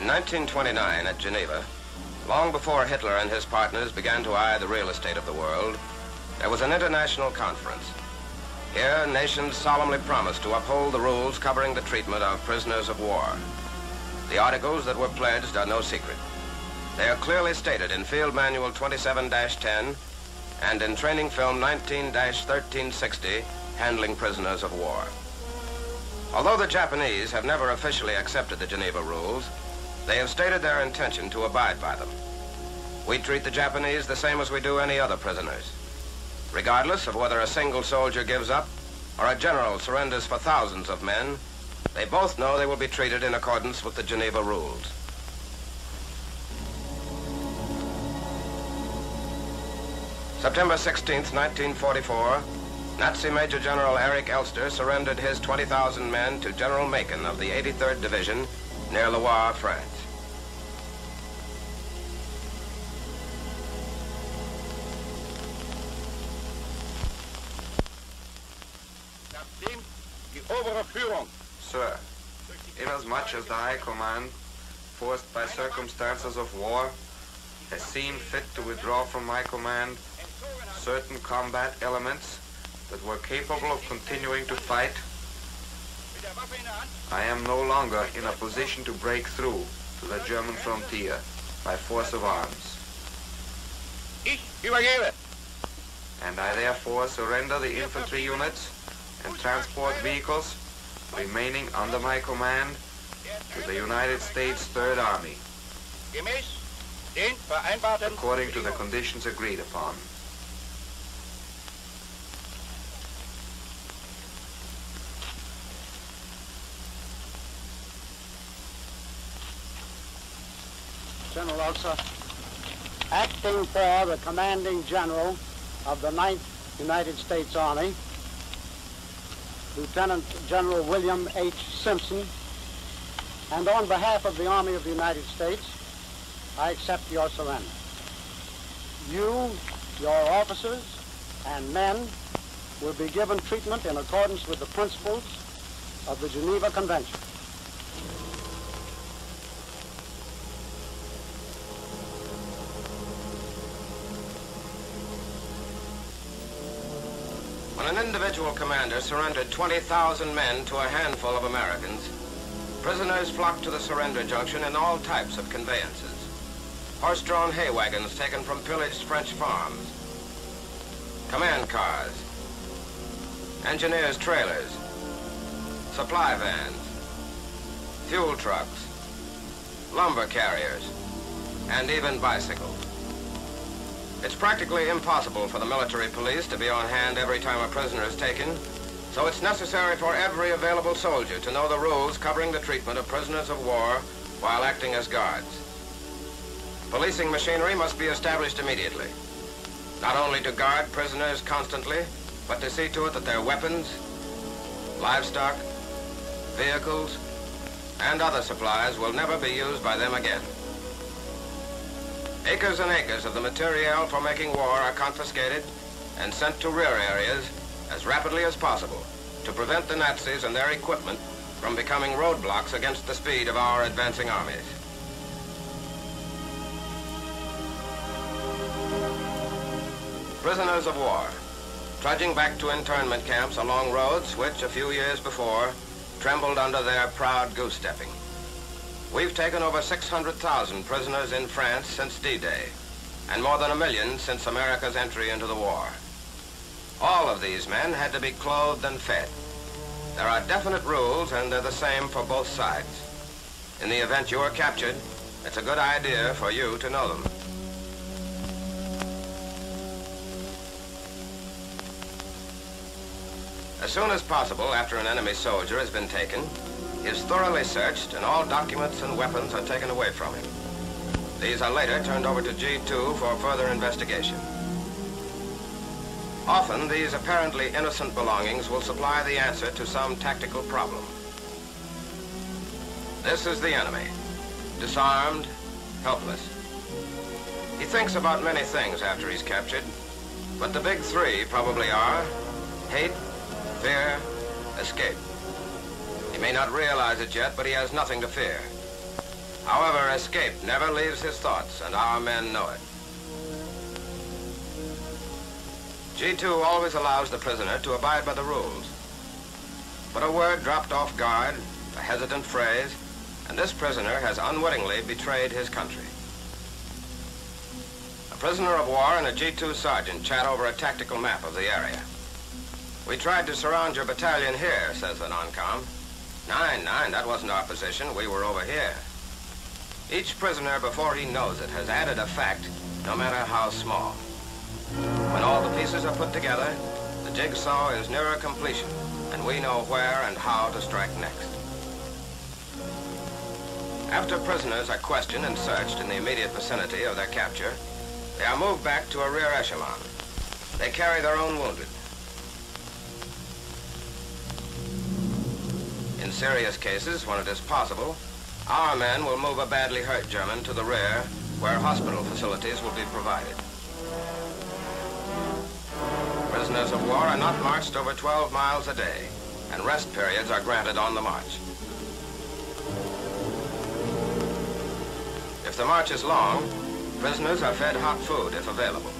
In 1929 at Geneva, long before Hitler and his partners began to eye the real estate of the world, there was an international conference. Here, nations solemnly promised to uphold the rules covering the treatment of prisoners of war. The articles that were pledged are no secret. They are clearly stated in Field Manual 27-10 and in Training Film 19-1360, Handling Prisoners of War. Although the Japanese have never officially accepted the Geneva rules, they have stated their intention to abide by them. We treat the Japanese the same as we do any other prisoners. Regardless of whether a single soldier gives up or a general surrenders for thousands of men, they both know they will be treated in accordance with the Geneva rules. September 16th, 1944, Nazi Major General Erich Elster surrendered his 20,000 men to General Macon of the 83rd Division near Loire, France. Sir, inasmuch as the High Command, forced by circumstances of war, has seen fit to withdraw from my command certain combat elements that were capable of continuing to fight, I am no longer in a position to break through to the German frontier by force of arms. And I therefore surrender the infantry units and transport vehicles remaining under my command to the United States Third Army, according to the conditions agreed upon. General Elster, acting for the commanding general of the 9th United States Army, Lieutenant General William H. Simpson, and on behalf of the Army of the United States, I accept your surrender. You, your officers, and men will be given treatment in accordance with the principles of the Geneva Convention. When an individual commander surrendered 20,000 men to a handful of Americans, prisoners flocked to the surrender junction in all types of conveyances. Horse-drawn hay wagons taken from pillaged French farms, command cars, engineers' trailers, supply vans, fuel trucks, lumber carriers, and even bicycles. It's practically impossible for the military police to be on hand every time a prisoner is taken, so it's necessary for every available soldier to know the rules covering the treatment of prisoners of war while acting as guards. Policing machinery must be established immediately, not only to guard prisoners constantly, but to see to it that their weapons, livestock, vehicles, and other supplies will never be used by them again. Acres and acres of the materiel for making war are confiscated and sent to rear areas as rapidly as possible to prevent the Nazis and their equipment from becoming roadblocks against the speed of our advancing armies. Prisoners of war, trudging back to internment camps along roads which, a few years before, trembled under their proud goose-stepping. We've taken over 600,000 prisoners in France since D-Day, and more than 1 million since America's entry into the war. All of these men had to be clothed and fed. There are definite rules, and they're the same for both sides. In the event you are captured, it's a good idea for you to know them. As soon as possible after an enemy soldier has been taken, he is thoroughly searched and all documents and weapons are taken away from him. These are later turned over to G2 for further investigation. Often, these apparently innocent belongings will supply the answer to some tactical problem. This is the enemy, disarmed, helpless. He thinks about many things after he's captured, but the big three probably are hate, fear, escape. He may not realize it yet, but he has nothing to fear. However, escape never leaves his thoughts, and our men know it. G2 always allows the prisoner to abide by the rules. But a word dropped off guard, a hesitant phrase, and this prisoner has unwittingly betrayed his country. A prisoner of war and a G2 sergeant chat over a tactical map of the area. "We tried to surround your battalion here," says the non-com. "Nine, that wasn't our position. We were over here." Each prisoner, before he knows it, has added a fact, no matter how small. When all the pieces are put together, the jigsaw is nearer completion, and we know where and how to strike next. After prisoners are questioned and searched in the immediate vicinity of their capture, they are moved back to a rear echelon. They carry their own wounded. In serious cases, when it is possible, our men will move a badly hurt German to the rear, where hospital facilities will be provided. Prisoners of war are not marched over 12 miles a day, and rest periods are granted on the march. If the march is long, prisoners are fed hot food if available.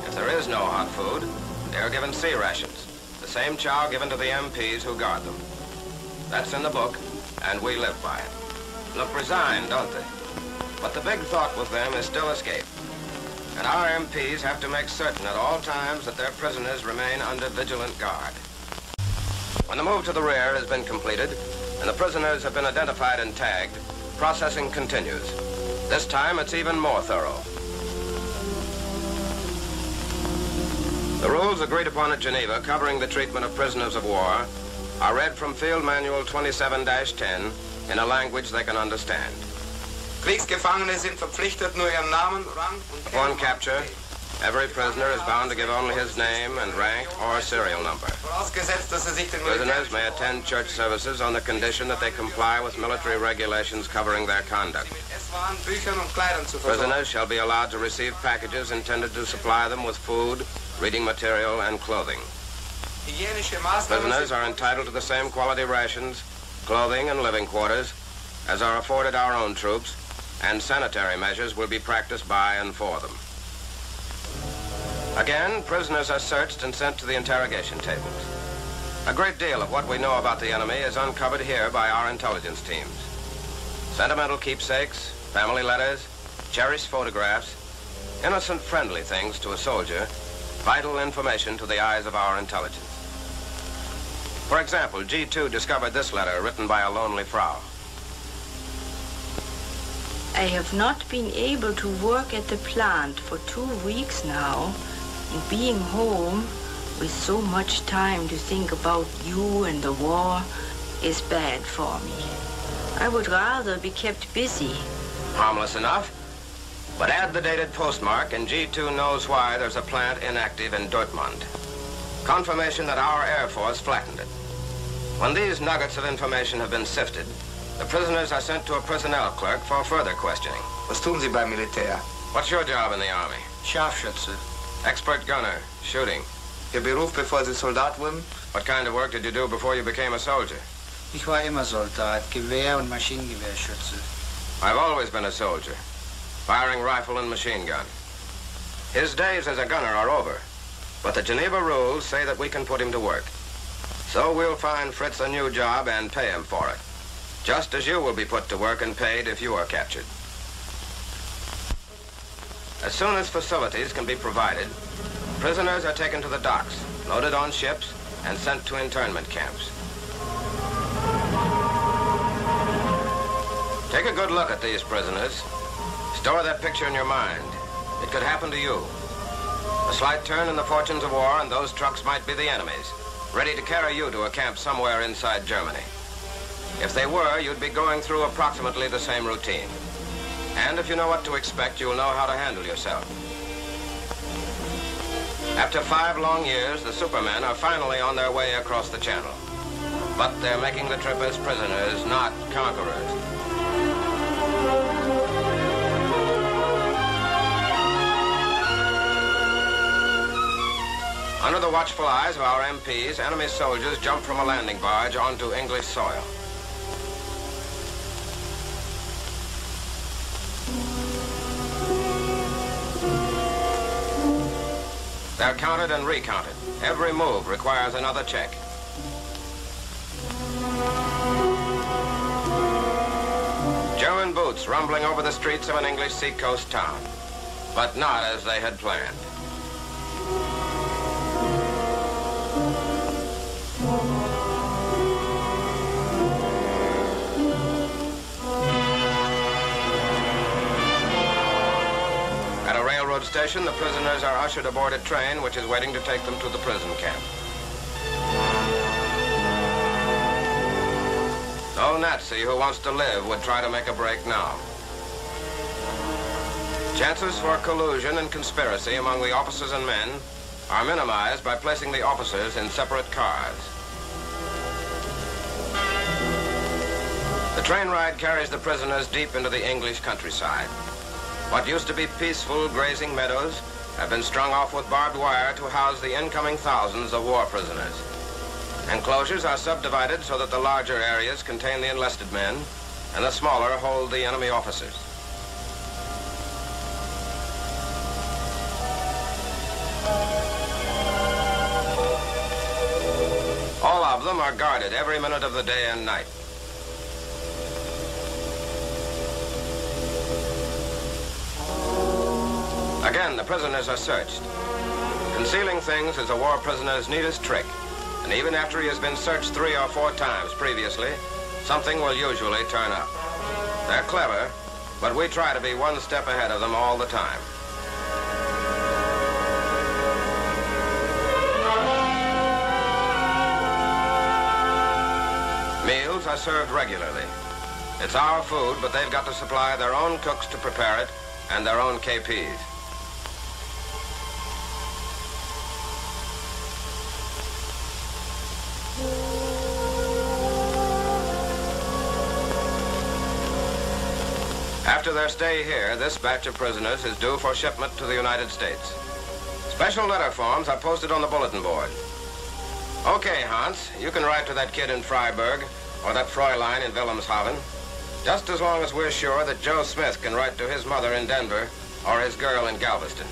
If there is no hot food, they are given C rations, the same chow given to the MPs who guard them. That's in the book, and we live by it. Look resigned, don't they? But the big thought with them is still escape. And our MPs have to make certain at all times that their prisoners remain under vigilant guard. When the move to the rear has been completed and the prisoners have been identified and tagged, processing continues. This time it's even more thorough. The rules agreed upon at Geneva covering the treatment of prisoners of war are read from Field Manual 27-10 in a language they can understand. Kriegsgefangene sind verpflichtet, nur ihren Namen, Rang und Upon capture, every prisoner is bound to give only his name and rank or serial number. Vorausgesetzt, dass sich den Prisoners may attend church services on the condition that they comply with military regulations covering their conduct. Esswaren, Büchern und Kleidern zu versorgen. Prisoners shall be allowed to receive packages intended to supply them with food, reading material, and clothing. Hygienische Maßnahmen Prisoners are entitled to the same quality rations, clothing, and living quarters as are afforded our own troops, and sanitary measures will be practiced by and for them. Again, prisoners are searched and sent to the interrogation tables. A great deal of what we know about the enemy is uncovered here by our intelligence teams. Sentimental keepsakes, family letters, cherished photographs, innocent friendly things to a soldier, vital information to the eyes of our intelligence. For example, G2 discovered this letter written by a lonely Frau. I have not been able to work at the plant for 2 weeks now, and being home with so much time to think about you and the war is bad for me. I would rather be kept busy. Harmless enough, but add the dated postmark and G2 knows why there's a plant inactive in Dortmund. Confirmation that our Air Force flattened it. When these nuggets of information have been sifted, the prisoners are sent to a personnel clerk for further questioning. Was tun Sie beim Militär? What's your job in the Army? Scharfschütze. Expert gunner, shooting. Ihr Beruf, bevor Sie Soldat wurden? What kind of work did you do before you became a soldier? Ich war immer Soldat, Gewehr- und Maschinengewehrschütze. I've always been a soldier, firing rifle and machine gun. His days as a gunner are over, but the Geneva rules say that we can put him to work. So we'll find Fritz a new job and pay him for it, just as you will be put to work and paid if you are captured. As soon as facilities can be provided, prisoners are taken to the docks, loaded on ships, and sent to internment camps. Take a good look at these prisoners. Store that picture in your mind. It could happen to you. A slight turn in the fortunes of war and those trucks might be the enemy's, ready to carry you to a camp somewhere inside Germany. If they were, you'd be going through approximately the same routine. And if you know what to expect, you'll know how to handle yourself. After 5 long years, the Supermen are finally on their way across the channel. But they're making the trip as prisoners, not conquerors. Under the watchful eyes of our MPs, enemy soldiers jump from a landing barge onto English soil. They're counted and recounted. Every move requires another check. German boots rumbling over the streets of an English seacoast town, but not as they had planned. At a railroad station, the prisoners are ushered aboard a train which is waiting to take them to the prison camp. No Nazi who wants to live would try to make a break now. Chances for collusion and conspiracy among the officers and men are minimized by placing the officers in separate cars. The train ride carries the prisoners deep into the English countryside. What used to be peaceful grazing meadows have been strung off with barbed wire to house the incoming thousands of war prisoners. Enclosures are subdivided so that the larger areas contain the enlisted men and the smaller hold the enemy officers. All of them are guarded every minute of the day and night. Again, the prisoners are searched. Concealing things is a war prisoner's neatest trick, and even after he has been searched 3 or 4 times previously, something will usually turn up. They're clever, but we try to be one step ahead of them all the time. Meals are served regularly. It's our food, but they've got to supply their own cooks to prepare it and their own KPs. After their stay here, this batch of prisoners is due for shipment to the United States. Special letter forms are posted on the bulletin board. Okay, Hans, you can write to that kid in Freiburg or that Fräulein in Wilhelmshaven, just as long as we're sure that Joe Smith can write to his mother in Denver or his girl in Galveston.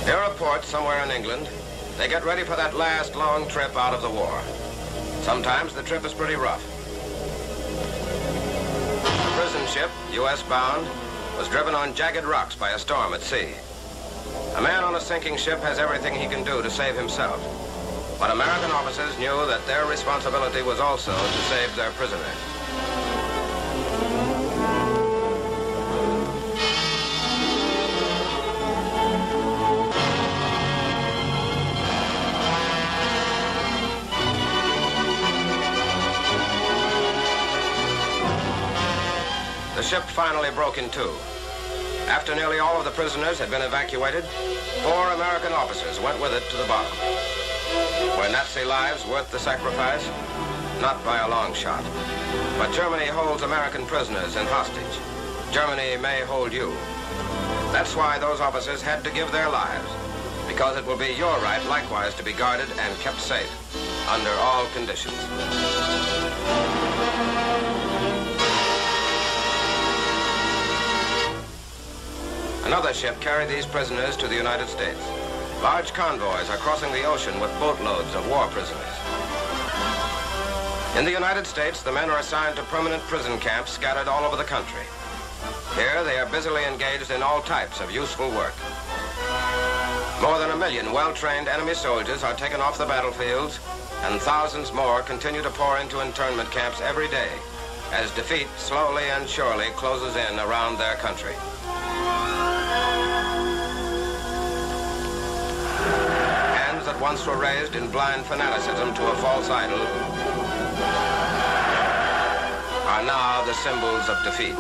Here are ports somewhere in England. They get ready for that last long trip out of the war. Sometimes the trip is pretty rough. The prison ship, U.S. bound, was driven on jagged rocks by a storm at sea. A man on a sinking ship has everything he can do to save himself. But American officers knew that their responsibility was also to save their prisoners. The ship finally broke in two. After nearly all of the prisoners had been evacuated, 4 American officers went with it to the bottom. Were Nazi lives worth the sacrifice? Not by a long shot. But Germany holds American prisoners in hostage. Germany may hold you. That's why those officers had to give their lives, because it will be your right likewise to be guarded and kept safe under all conditions. Another ship carried these prisoners to the United States. Large convoys are crossing the ocean with boatloads of war prisoners. In the United States, the men are assigned to permanent prison camps scattered all over the country. Here, they are busily engaged in all types of useful work. More than 1 million well-trained enemy soldiers are taken off the battlefields, and thousands more continue to pour into internment camps every day as defeat slowly and surely closes in around their country. Hands that once were raised in blind fanaticism to a false idol are now the symbols of defeat.